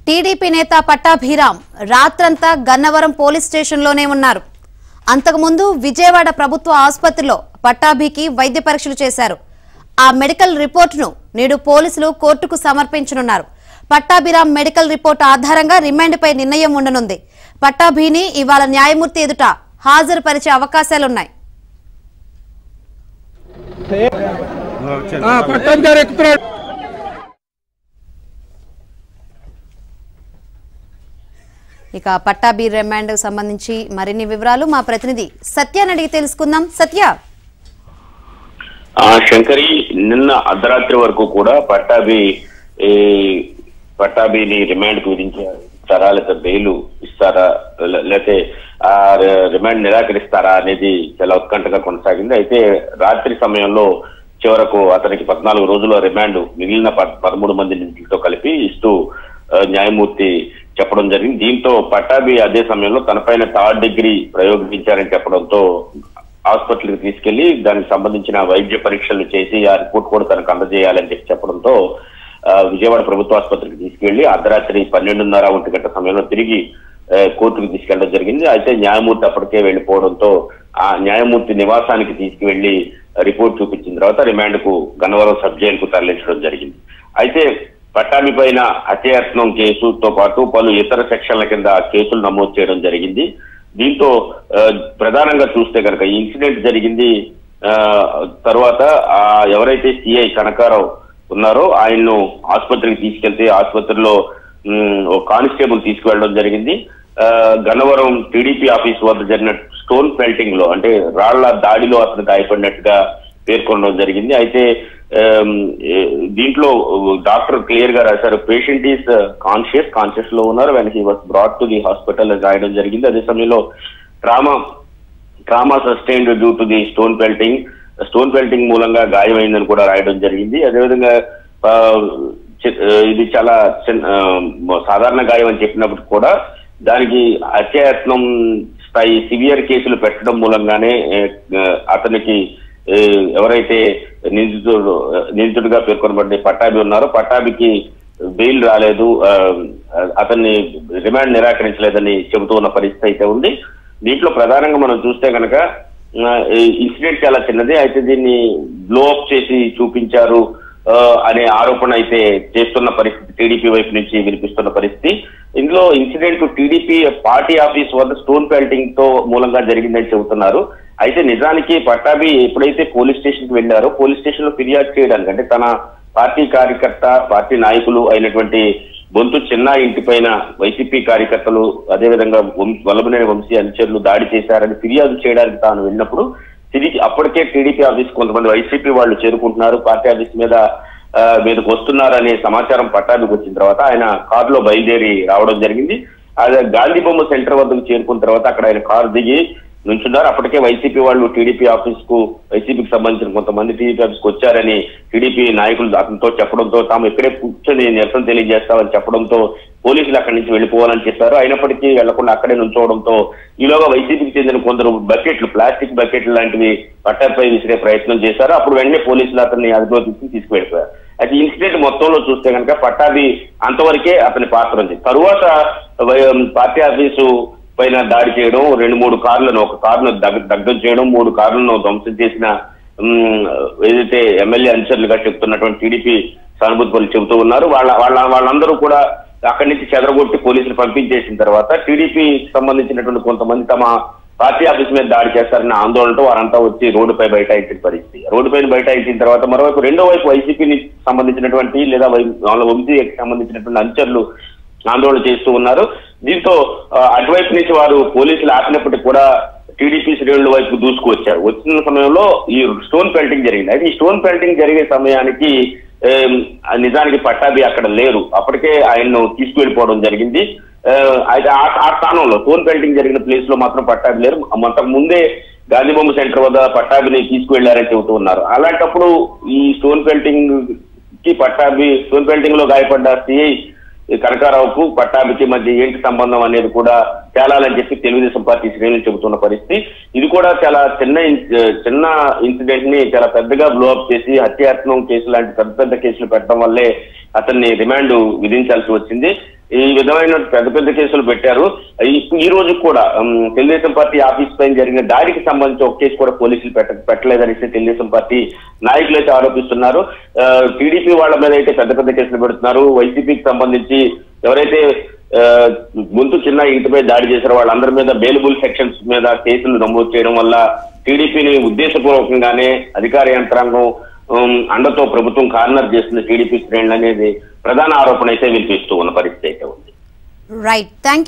TDP నేత పట్టాభిరామ్ రాత్రంతా Gannavaram police స్టేషన్లోనే ఉన్నారు. అంతకుముందు విజయవాడ ప్రభుత్వ ఆసుపత్రిలో పట్టాభికి వైద్య పరీక్షలు చేశారు. ఆ మెడికల్ రిపోర్టును నేడు పోలీసులు కోర్టుకు సమర్పించనున్నారు. పట్టాభిరామ్ మెడికల్ రిపోర్టు ఆధారంగా రిమాండ్పై నిర్ణయం ఉండనుంది. పట్టాభిని ఇవాళ న్యాయమూర్తి ఎదుట హాజరుపరిచే అవకాశాలున్నాయి. ఇక పట్టాభి రిమాండ్ కు సంబంధించి మరిన్ని వివరాలు మా ప్రతినిధి సత్యాన్ని అడిగి తెలుసుకుందాం. సత్య, శంకరి, నిన్న అర్ధరాత్రి వరకు కూడా పట్టాభిని రిమాండ్ కు విధించారా, లేకపోతే బెయిల్ ఇస్తారా, లేకపోతే ఆ రిమాండ్ నిరాకరిస్తారా అనేది చాలా ఉత్కంఠగా కొనసాగింది. అయితే రాత్రి సమయంలో చివరకు అతనికి 14 రోజుల రిమాండ్ మిగిలిన 13 మంది నిందితులతో కలిపి ఇస్తూ న్యాయమూర్తి చెప్పడం జరిగింది. దీంతో పట్టాభి అదే సమయంలో తనపైన 3rd డిగ్రీ ప్రయోగించారని చెప్పడంతో హాస్పిటల్కి తీసుకెళ్లి దానికి సంబంధించిన వైద్య పరీక్షలు చేసి ఆ రిపోర్ట్ కూడా తనకు అందజేయాలని చెప్పడంతో విజయవాడ ప్రభుత్వ ఆసుపత్రికి తీసుకెళ్లి అర్ధరాత్రి 12:30 గంటల సమయంలో తిరిగి కోర్టుకు తీసుకెళ్లడం జరిగింది. అయితే న్యాయమూర్తి అప్పటికే వెళ్లిపోవడంతో ఆ న్యాయమూర్తి నివాసానికి తీసుకువెళ్లి రిపోర్ట్ చూపించిన తర్వాత రిమాండ్ కు గన్నవరం సబ్ జైలుకు తరలించడం జరిగింది. అయితే పట్టాభి పైన హత్యాయత్నం కేసుతో పాటు పలు ఇతర సెక్షన్ల కింద కేసులు నమోదు చేయడం జరిగింది. దీంతో ప్రధానంగా చూస్తే కనుక ఈ ఇన్సిడెంట్ జరిగింది తర్వాత ఎవరైతే సిఐ కనకారావు ఉన్నారో ఆయన్ను ఆసుపత్రికి తీసుకెళ్తే ఆసుపత్రిలో కానిస్టేబుల్ తీసుకువెళ్ళడం జరిగింది. గన్నవరం టీడీపీ ఆఫీస్ వద్ద జరిగిన స్టోన్ పెల్టింగ్ లో అంటే రాళ్ల దాడిలో అతను గాయపడినట్టుగా పేర్కొనడం జరిగింది. అయితే దీంట్లో డాక్టర్ క్లియర్ గా రాశారు, పేషెంట్ ఈస్ కాన్షియస్ లో ఉన్నారు when he was brought to the hospital అని రాయడం జరిగింది. అదే సమయంలో trauma sustained due to the stone pelting మూలంగా గాయమైందని కూడా రాయడం జరిగింది. అదేవిధంగా ఇది చాలా సాధారణ గాయం అని చెప్పినప్పుడు కూడా దానికి హత్యాయత్నం స్థాయి సివియర్ కేసులు పెట్టడం మూలంగానే అతనికి ఎవరైతే నిందితుడిగా పేర్కొనబడి పట్టాభి ఉన్నారో పట్టాభికి బెయిల్ రాలేదు, అతన్ని రిమాండ్ నిరాకరించలేదని చెబుతూ ఉన్న పరిస్థితి అయితే ఉంది. దీంట్లో ప్రధానంగా మనం చూస్తే కనుక ఇన్సిడెంట్ చాలా చిన్నది, అయితే దీన్ని బ్లో అప్ చేసి చూపించారు అనే ఆరోపణ అయితే చేస్తున్న పరిస్థితి టీడీపీ వైపు నుంచి వినిపిస్తున్న పరిస్థితి. ఇందులో ఇన్సిడెంట్ టీడీపీ పార్టీ ఆఫీస్ వద్ద స్టోన్ పెల్టింగ్ తో మూలంగా జరిగిందని చెబుతున్నారు. అయితే నిజానికి పట్టాభి ఎప్పుడైతే పోలీస్ స్టేషన్ కి వెళ్లారో పోలీస్ స్టేషన్ లో ఫిర్యాదు చేయడానికి అంటే తన పార్టీ కార్యకర్త పార్టీ నాయకులు అయినటువంటి బొంతు చిన్న ఇంటి పైన వైసీపీ కార్యకర్తలు అదేవిధంగా వల్లభనేని వంశీ అనుచరులు దాడి చేశారని ఫిర్యాదు చేయడానికి తాను వెళ్ళినప్పుడు తిరిగి అప్పటికే టీడీపీ ఆఫీస్ కొంతమంది వైసీపీ వాళ్ళు చేరుకుంటున్నారు, పార్టీ ఆఫీస్ మీదకు వస్తున్నారనే సమాచారం పట్టాభికి వచ్చిన తర్వాత ఆయన కారులో బయలుదేరి రావడం జరిగింది. అదే గాంధీ బొమ్మ సెంటర్ వద్దకు చేరుకున్న తర్వాత అక్కడ ఆయన కారు దిగి నుంచున్నారు. అప్పటికే వైసీపీ వాళ్ళు వైసీపీకి సంబంధించిన కొంతమంది టీడీపీ ఆఫీస్కి వచ్చారని టీడీపీ నాయకులు అతనితో చెప్పడంతో తాము ఇక్కడే కూర్చొని నిరసన తెలియజేస్తామని చెప్పడంతో పోలీసులు అక్కడి నుంచి వెళ్ళిపోవాలని చెప్పారు. అయినప్పటికీ వెళ్లకుండా అక్కడే నుంచోవడంతో ఈలోగా వైసీపీకి చెందిన కొందరు ప్లాస్టిక్ బకెట్లు లాంటివి పట్టాభిపై విసిరే ప్రయత్నం చేశారు. అప్పుడు వెంటనే పోలీసులు అతన్ని అదుపులో తీసుకువెళ్ళిపోయారు. అయితే ఇన్సిడెంట్ మొత్తంలో చూస్తే కనుక పట్టాభి అంతవరకే అతని పాత్ర ఉంది. తరువాత పార్టీ ఆఫీసు పైన దాడి చేయడం, 2-3 కార్లను ఒక కారును దగ్ధం చేయడం, 3 కార్లను ధ్వంసం చేసిన ఏదైతే ఎమ్మెల్యే అనుచరులుగా చెప్తున్నటువంటి టీడీపీ సానుభూతి పనులు చెబుతూ ఉన్నారు. వాళ్ళందరూ కూడా అక్కడి నుంచి చెదరగొట్టి పోలీసులు పంపించేసిన తర్వాత టీడీపీకి సంబంధించినటువంటి కొంతమంది తమ పార్టీ ఆఫీస్ మీద దాడి చేస్తారన్న ఆందోళనతో వారంతా వచ్చి రోడ్డుపై బైఠాయించిన పరిస్థితి. రోడ్డుపైన బైఠాయించిన తర్వాత మరోవైపు రెండో వైపు వైసీపీని సంబంధించినటువంటి లేదా వంశీకి సంబంధించినటువంటి అనుచరులు ఆందోళన చేస్తూ ఉన్నారు. దీంతో అటువైపు నుంచి వారు పోలీసులు ఆపినప్పటికీ కూడా టీడీపీ శ్రేణుల వైపు దూసుకువచ్చారు. వచ్చిన సమయంలో ఈ స్టోన్ పెల్టింగ్ జరిగింది. అయితే ఈ స్టోన్ పెల్టింగ్ జరిగే సమయానికి నిజానికి పట్టాభి అక్కడ లేరు, అప్పటికే ఆయన్ను తీసుకువెళ్ళిపోవడం జరిగింది. అయితే ఆ స్థానంలో స్టోన్ పెల్టింగ్ జరిగిన ప్లేస్ లో మాత్రం పట్టాభి లేరు. అంతకు ముందే గాంధీబొమ్మ సెంటర్ వద్ద పట్టాభిని తీసుకువెళ్లారని చెబుతూ ఉన్నారు. అలాంటప్పుడు ఈ స్టోన్ పెల్టింగ్ లో గాయపడ్డ సిఐ కనకారావుకు పట్టాభికి మధ్య ఏంటి సంబంధం అనేది కూడా తేలాలని చెప్పి తెలుగుదేశం పార్టీ శ్రేణులు చెబుతున్న పరిస్థితి. ఇది కూడా చాలా చిన్న ఇన్సిడెంట్ ని చాలా పెద్దగా బ్లో అప్ చేసి హత్యాయత్నం కేసు లాంటి పెద్ద కేసులు పెట్టడం వల్లే అతన్ని రిమాండ్ విధించాల్సి వచ్చింది. ఈ విధమైన పెద్ద పెద్ద కేసులు పెట్టారు. ఈ రోజు కూడా తెలుగుదేశం పార్టీ ఆఫీస్ పైన జరిగిన దాడికి సంబంధించి ఒక కేసు కూడా పోలీసులు పెట్టలేదనేసి తెలుగుదేశం పార్టీ నాయకులు అయితే ఆరోపిస్తున్నారు. టీడీపీ వాళ్ళ మీద అయితే పెద్ద పెద్ద కేసులు పెడుతున్నారు. వైసీపీకి సంబంధించి ఎవరైతే గొంతు చిన్న ఇంటిపై దాడి చేశారో వాళ్ళందరి మీద బెయిలబుల్ సెక్షన్స్ మీద కేసులు నమోదు చేయడం వల్ల టీడీపీని ఉద్దేశపూర్వకంగానే అధికార యంత్రాంగం అండతో ప్రభుత్వం కార్నర్ చేస్తుంది టీడీపీ శ్రేణులు అనేది ప్రధాన ఆరోపణ అయితే వినిపిస్తూ ఉన్న పరిస్థితి అయితే ఉంది. Right, thank you.